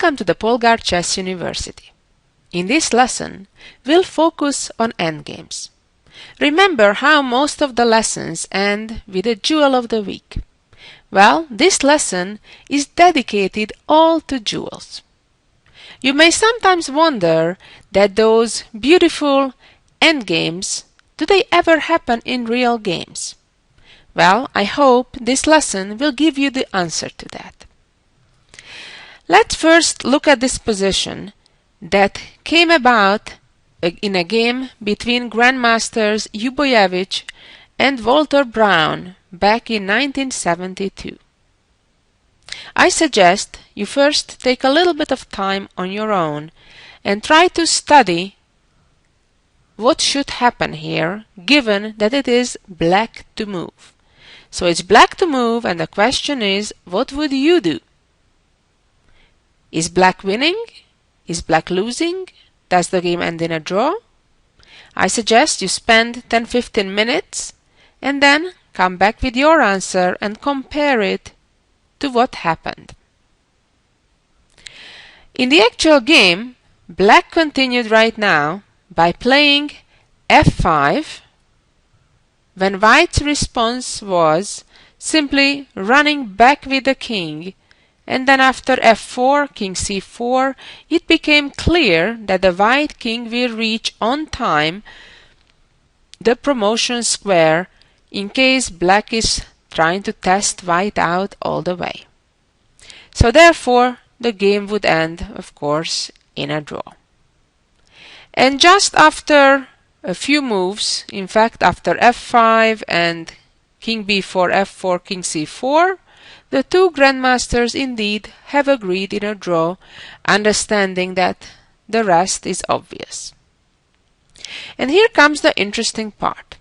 Welcome to the Polgar Chess University. In this lesson, we'll focus on endgames. Remember how most of the lessons end with a jewel of the week. Well, this lesson is dedicated all to jewels. You may sometimes wonder that those beautiful endgames, do they ever happen in real games? Well, I hope this lesson will give you the answer to that. Let's first look at this position that came about in a game between Grandmasters Uboyevich and Walter Brown back in 1972. I suggest you first take a little bit of time on your own and try to study what should happen here, given that it is black to move. So it's black to move, and the question is, what would you do? Is black winning? Is black losing? Does the game end in a draw? I suggest you spend 10-15 minutes and then come back with your answer and compare it to what happened. In the actual game, black continued right now by playing f5 when white's response was simply running back with the king, and then after f4, king c4, it became clear that the white king will reach on time the promotion square in case black is trying to test white out all the way. So therefore, the game would end, of course, in a draw. And just after a few moves, in fact after f5 and king b4, f4, king c4, the two grandmasters indeed have agreed in a draw, understanding that the rest is obvious. And here comes the interesting part.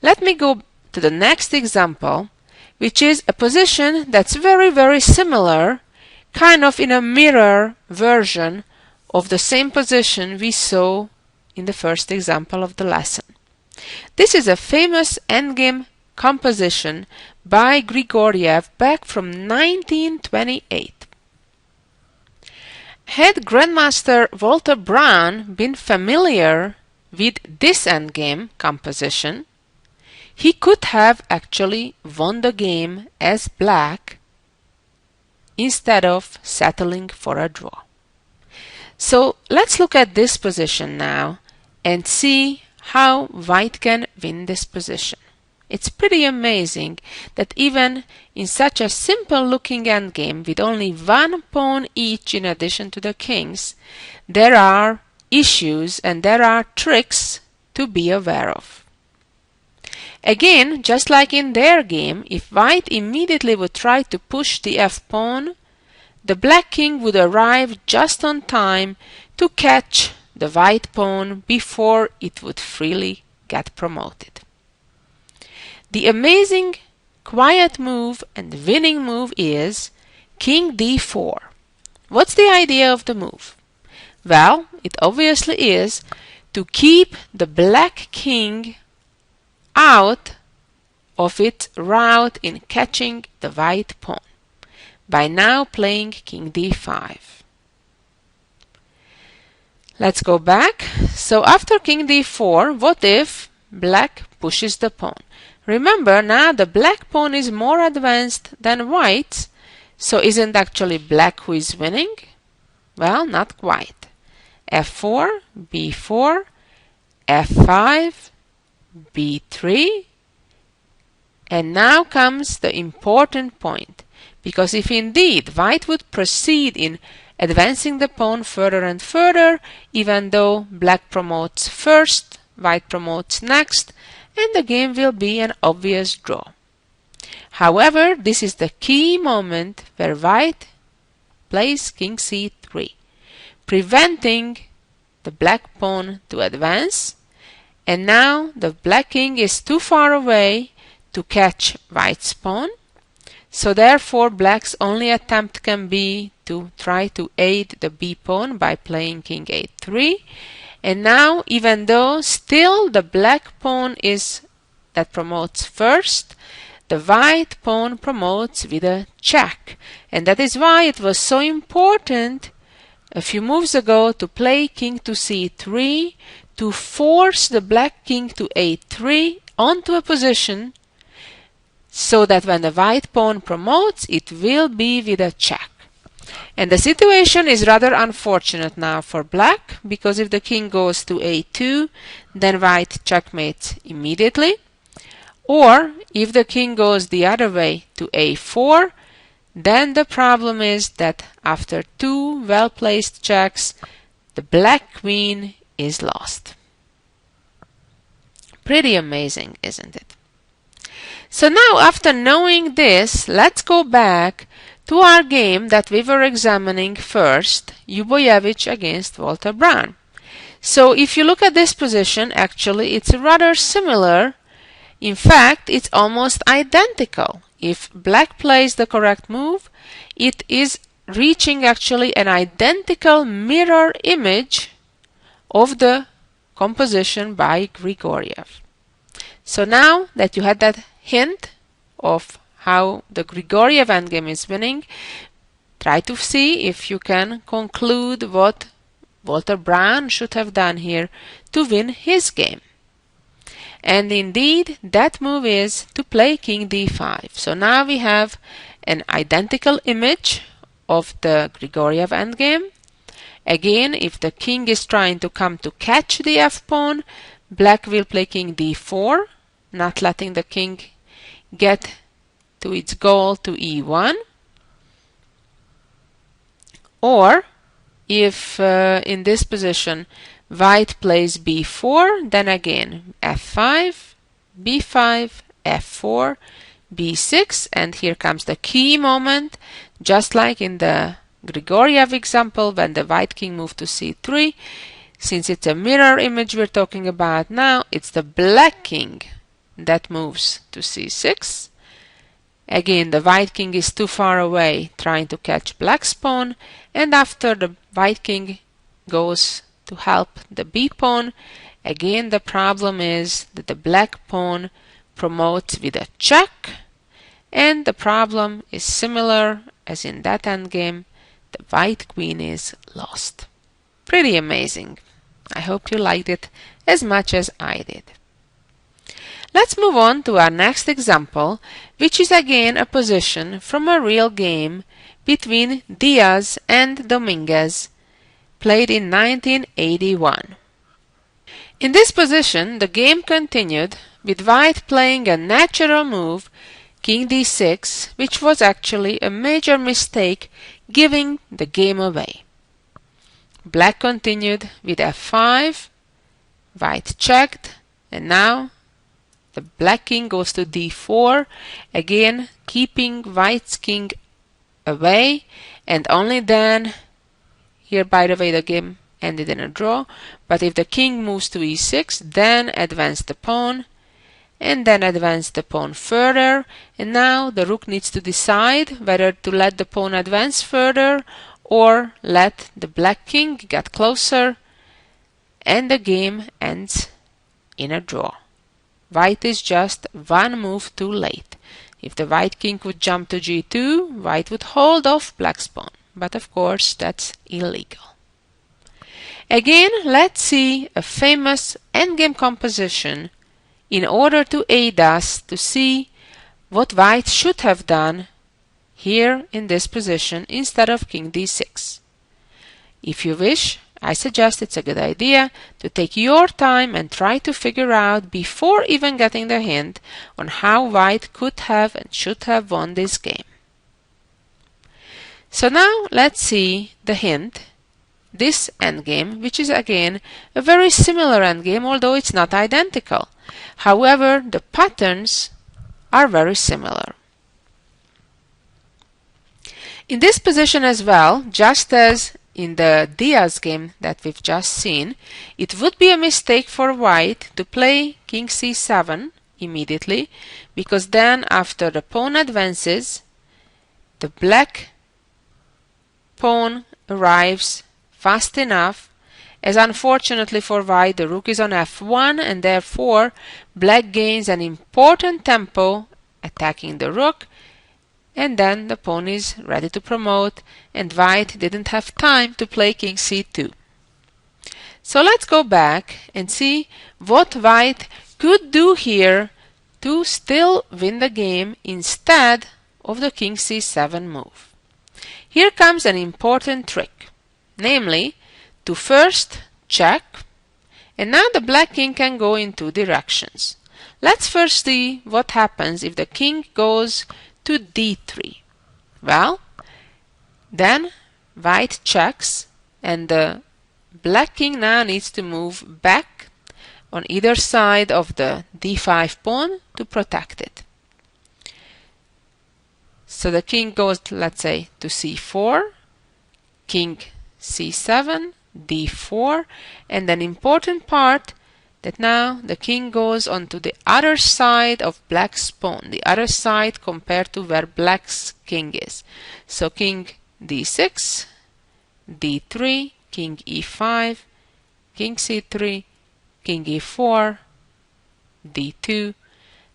Let me go to the next example, which is a position that's very similar, kind of in a mirror version of the same position we saw in the first example of the lesson. This is a famous endgame composition by Grigoriev back from 1928. Had Grandmaster Walter Brown been familiar with this endgame composition, he could have actually won the game as black instead of settling for a draw. So let's look at this position now and see how white can win this position. It's pretty amazing that even in such a simple looking endgame with only one pawn each in addition to the kings, there are issues and there are tricks to be aware of. Again, just like in their game, if white immediately would try to push the f-pawn, the black king would arrive just on time to catch the white pawn before it would freely get promoted. The amazing quiet move and winning move is king d4. What's the idea of the move? Well, it obviously is to keep the black king out of its route in catching the white pawn by now playing king d5. Let's go back. So after king d4, what if black pushes the pawn? Remember, now the black pawn is more advanced than white's, so isn't actually black who is winning? Well, not quite. f4, b4, f5, b3, and now comes the important point, because if indeed white would proceed in advancing the pawn further and further, even though black promotes first, white promotes next, and the game will be an obvious draw. However, this is the key moment where white plays king c3, preventing the black pawn to advance, and now the black king is too far away to catch white's pawn, so therefore black's only attempt can be to try to aid the b pawn by playing king a3. And now, even though still the black pawn is that promotes first, the white pawn promotes with a check. And that is why it was so important a few moves ago to play king to c3 to force the black king to a3 onto a position so that when the white pawn promotes, it will be with a check. And the situation is rather unfortunate now for black, because if the king goes to a2, then white checkmates immediately. Or if the king goes the other way to a4, then the problem is that after two well-placed checks, the black queen is lost. Pretty amazing, isn't it? So now, after knowing this, let's go back to our game that we were examining first, Ljubojevich against Walter Braun. So if you look at this position, actually it's rather similar. In fact, it's almost identical. If black plays the correct move, it is reaching actually an identical mirror image of the composition by Grigoriev. So now that you had that hint of how the Grigoriev endgame is winning, try to see if you can conclude what Walter Braun should have done here to win his game. And indeed, that move is to play king d5. So now we have an identical image of the Grigoriev endgame. Again, if the king is trying to come to catch the f-pawn, black will play king d4, not letting the king get to its goal to e1. Or if in this position white plays b4, then again f5, b5, f4, b6, and here comes the key moment, just like in the Grigoriev example when the white king moved to c3. Since it's a mirror image we're talking about now, it's the black king that moves to c6. Again, the white king is too far away trying to catch black's pawn, and after the white king goes to help the b pawn, again the problem is that the black pawn promotes with a check, and the problem is similar as in that endgame. The white queen is lost. Pretty amazing. I hope you liked it as much as I did. Let's move on to our next example, which is again a position from a real game between Diaz and Dominguez, played in 1981. In this position, the game continued with white playing a natural move, king d6, which was actually a major mistake, giving the game away. Black continued with f5, white checked, and now the black king goes to d4, again keeping white's king away, and only then, here by the way the game ended in a draw, but if the king moves to e6, then advance the pawn, and then advance the pawn further, and now the rook needs to decide whether to let the pawn advance further or let the black king get closer, and the game ends in a draw. White is just one move too late. If the white king would jump to g2, white would hold off black's pawn, but of course that's illegal. Again, let's see a famous endgame composition in order to aid us to see what white should have done here in this position instead of king d6. If you wish, I suggest it's a good idea to take your time and try to figure out before even getting the hint on how white could have and should have won this game. So now let's see the hint, this endgame, which is again a very similar endgame, although it's not identical. However, the patterns are very similar. In this position as well, just as in the Diaz game that we've just seen, it would be a mistake for white to play king c7 immediately, because then after the pawn advances, the black pawn arrives fast enough, as unfortunately for white the rook is on f1, and therefore black gains an important tempo attacking the rook, and then the pawn is ready to promote, and white didn't have time to play king c2. So let's go back and see what white could do here to still win the game instead of the king c7 move. Here comes an important trick, namely to first check, and now the black king can go in two directions. Let's first see what happens if the king goes to d3. Well, then white checks, and the black king now needs to move back on either side of the d5 pawn to protect it. So the king goes, let's say, to c4, king c7, d4, and an important part that now the king goes onto the other side of black's pawn, the other side compared to where black's king is. So king d6, d3, king e5, king c3, king e4, d2,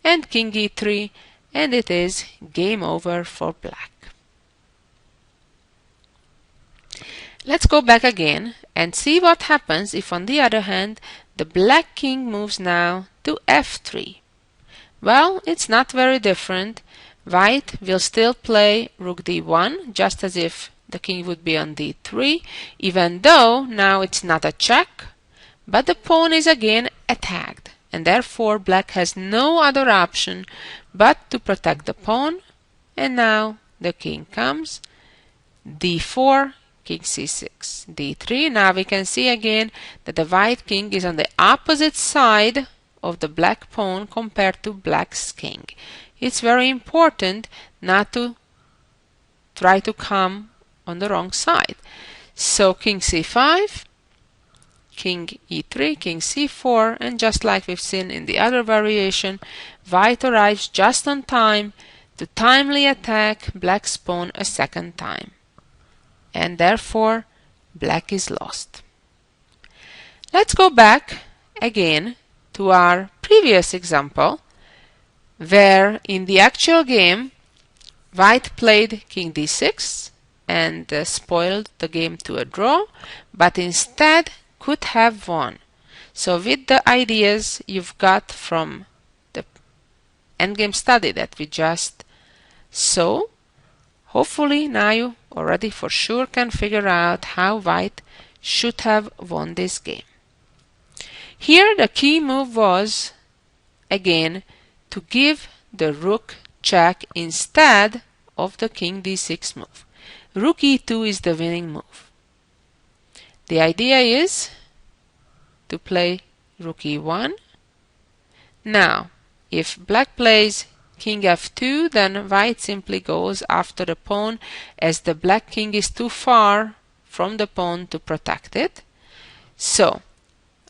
and king e3, and it is game over for black. Let's go back again and see what happens if, on the other hand, the black king moves now to f3. Well, it's not very different. White will still play rook d1, just as if the king would be on d3, even though now it's not a check, but the pawn is again attacked, and therefore black has no other option but to protect the pawn. And now the king comes, d4, king c6, d3. Now we can see again that the white king is on the opposite side of the black pawn compared to black's king. It's very important not to try to come on the wrong side. So king c5, king e3, king c4, and just like we've seen in the other variation, white arrives just on time to timely attack black's pawn a second time, and therefore black is lost. Let's go back again to our previous example, where in the actual game white played king d6 and spoiled the game to a draw, but instead could have won. So with the ideas you've got from the endgame study that we just saw, hopefully now you already for sure can figure out how white should have won this game. Here the key move was, again, to give the rook check instead of the king d6 move. Rook e2 is the winning move. The idea is to play rook e1. Now, if black plays king f2, then white simply goes after the pawn, as the black king is too far from the pawn to protect it. So,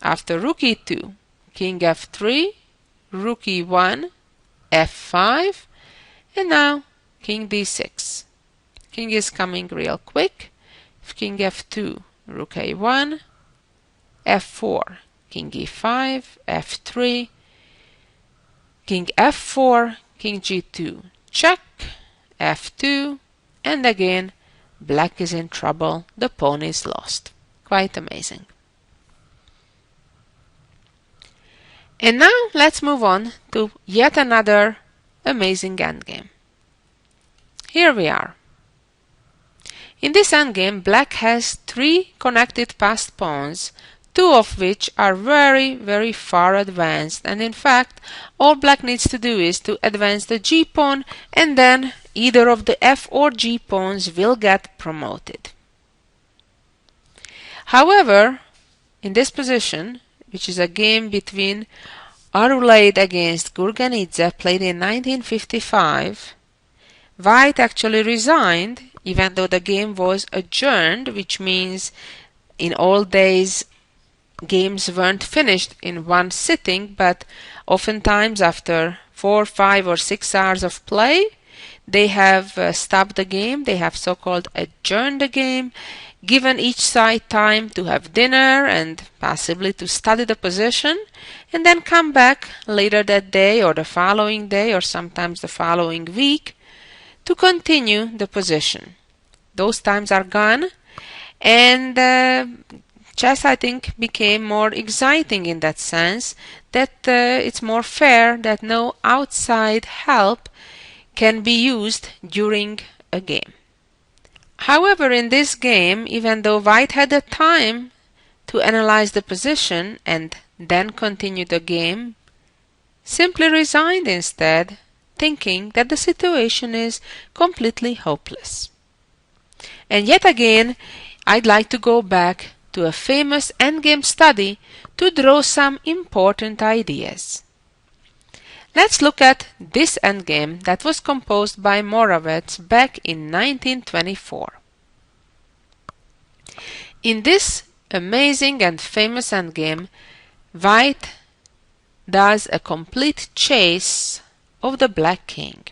after rook e2, king f3, rook e1, f5, and now king d6. King is coming real quick. If king f2, rook a1, f4, king e5, f3, king f4, king g2, check, f2, and again black is in trouble, the pawn is lost. Quite amazing. And now let's move on to yet another amazing endgame. Here we are. In this endgame, black has three connected passed pawns, two of which are very, very far advanced, and in fact all black needs to do is to advance the g pawn, and then either of the f or g pawns will get promoted. However, in this position, which is a game between Arulaid against Gurganidze played in 1955, white actually resigned, even though the game was adjourned, which means in old days games weren't finished in one sitting, but oftentimes after 4, 5, or 6 hours of play, they have stopped the game, they have so-called adjourned the game, given each side time to have dinner and possibly to study the position, and then come back later that day or the following day or sometimes the following week to continue the position. Those times are gone, and chess, I think, became more exciting in that sense that it's more fair that no outside help can be used during a game. However, in this game, even though white had the time to analyze the position and then continue the game, simply resigned instead, thinking that the situation is completely hopeless. And yet again, I'd like to go back to a famous endgame study to draw some important ideas. Let's look at this endgame that was composed by Moravec back in 1924. In this amazing and famous endgame, white does a complete chase of the black king.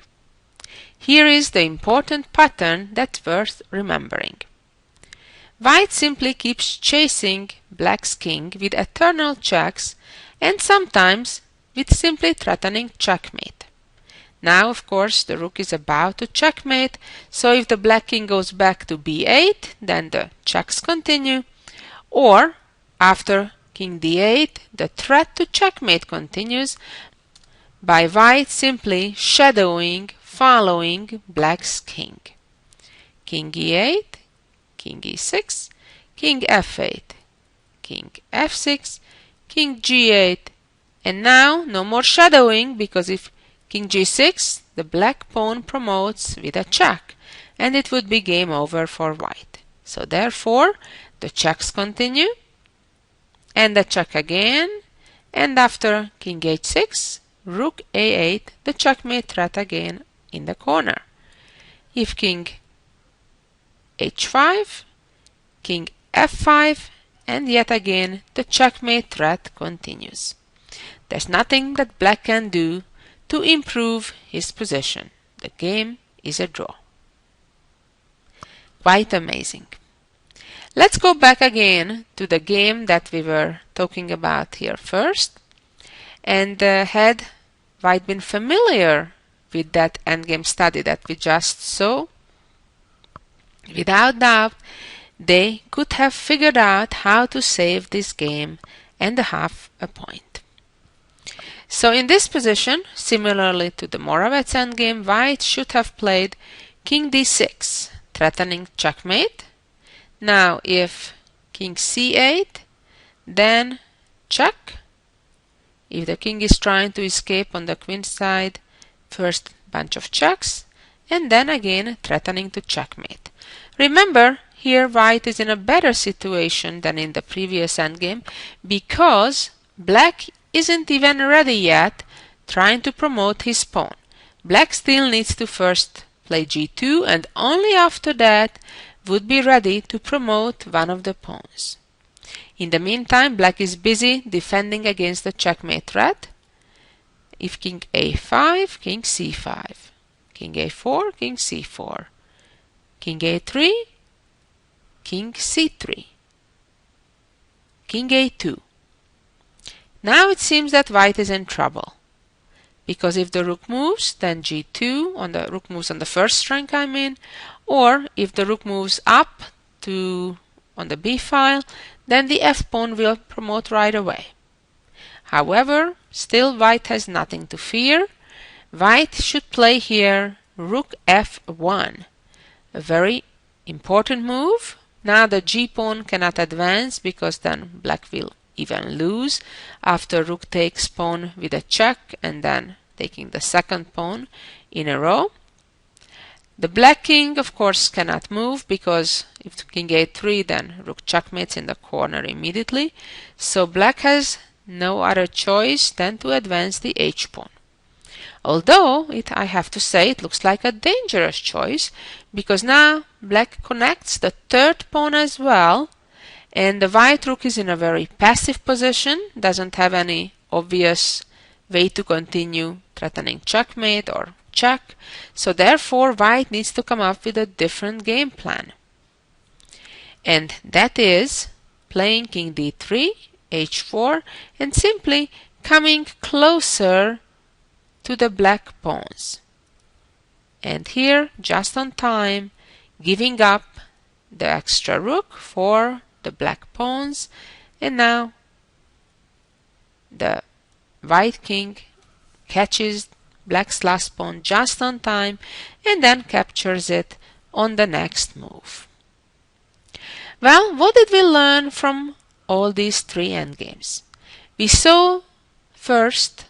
Here is the important pattern that's worth remembering. White simply keeps chasing black's king with eternal checks and sometimes with simply threatening checkmate. Now, of course, the rook is about to checkmate, so if the black king goes back to b8, then the checks continue, or after king d8, the threat to checkmate continues by white simply shadowing, following black's king. King e8, king e6, king f8, king f6, king g8, and now no more shadowing, because if king g6, the black pawn promotes with a check, and it would be game over for white. So therefore, the checks continue, and the check again, and after king h6, rook a8, the checkmate threat again in the corner. If king h5, king f5, and yet again the checkmate threat continues. There's nothing that black can do to improve his position. The game is a draw. Quite amazing. Let's go back again to the game that we were talking about here first. And had white been familiar with that endgame study that we just saw, without doubt, they could have figured out how to save this game and half a point. So in this position, similarly to the Moravec endgame, white should have played king d6, threatening checkmate. Now if king c8, then check. If the king is trying to escape on the queen side, first bunch of checks, and then again threatening to checkmate. Remember, here white is in a better situation than in the previous endgame because black isn't even ready yet, trying to promote his pawn. Black still needs to first play g2, and only after that would be ready to promote one of the pawns. In the meantime, black is busy defending against the checkmate threat. If king a5, king c5, king a4, king c4, king a3, king c3, king a2. Now it seems that white is in trouble, because if the rook moves, then g2, on the rook moves on the first rank, I mean, or if the rook moves up to on the b file, then the f pawn will promote right away. However, still white has nothing to fear. White should play here rook f1, a very important move. Now the g pawn cannot advance because then black will even lose after rook takes pawn with a check and then taking the second pawn in a row. The black king, of course, cannot move because if king a3, then rook checkmates in the corner immediately. So black has no other choice than to advance the h-pawn. Although, I have to say, it looks like a dangerous choice because now black connects the third pawn as well, and the white rook is in a very passive position, doesn't have any obvious way to continue threatening checkmate or check, so therefore white needs to come up with a different game plan. and that is playing king d3, h4, and simply coming closer to the black pawns. And here, just on time, giving up the extra rook for the black pawns, and now the white king catches black's last pawn just on time and then captures it on the next move. Well, what did we learn from all these three endgames? We saw first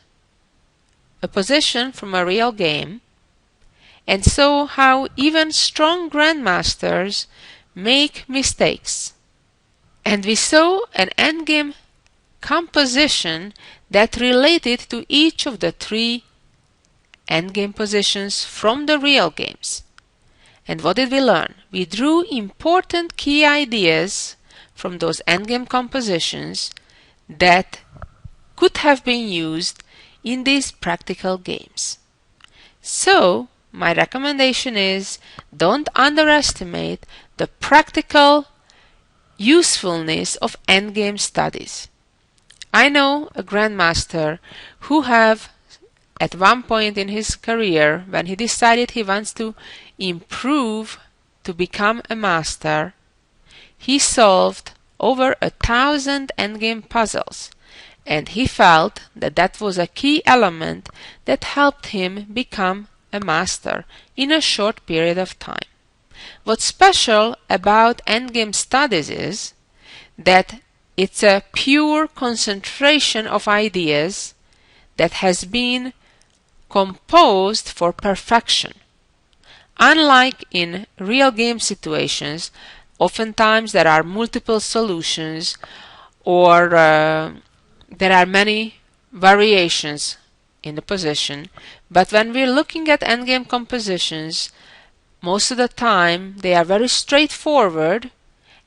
a position from a real game and saw how even strong grandmasters make mistakes. And we saw an endgame composition that related to each of the three endgame positions from the real games. And what did we learn? We drew important key ideas from those endgame compositions that could have been used in these practical games. So, my recommendation is don't underestimate the practical usefulness of endgame studies. I know a grandmaster who have at one point in his career, when he decided he wants to improve to become a master, he solved over 1,000 endgame puzzles, and he felt that that was a key element that helped him become a master in a short period of time. What's special about endgame studies is that it's a pure concentration of ideas that has been composed for perfection. Unlike in real game situations, oftentimes there are multiple solutions or there are many variations in the position, but when we're looking at endgame compositions, most of the time they are very straightforward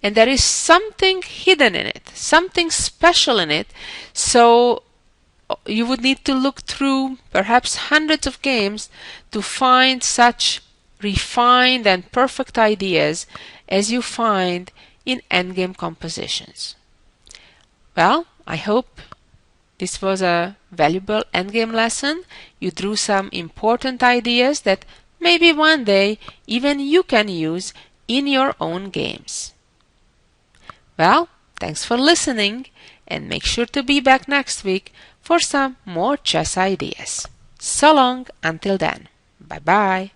and there is something hidden in it, something special in it, so you would need to look through perhaps hundreds of games to find such refined and perfect ideas as you find in endgame compositions. Well, I hope this was a valuable endgame lesson. You drew some important ideas that maybe one day even you can use in your own games. Well, thanks for listening, and make sure to be back next week for some more chess ideas. So long until then. Bye bye.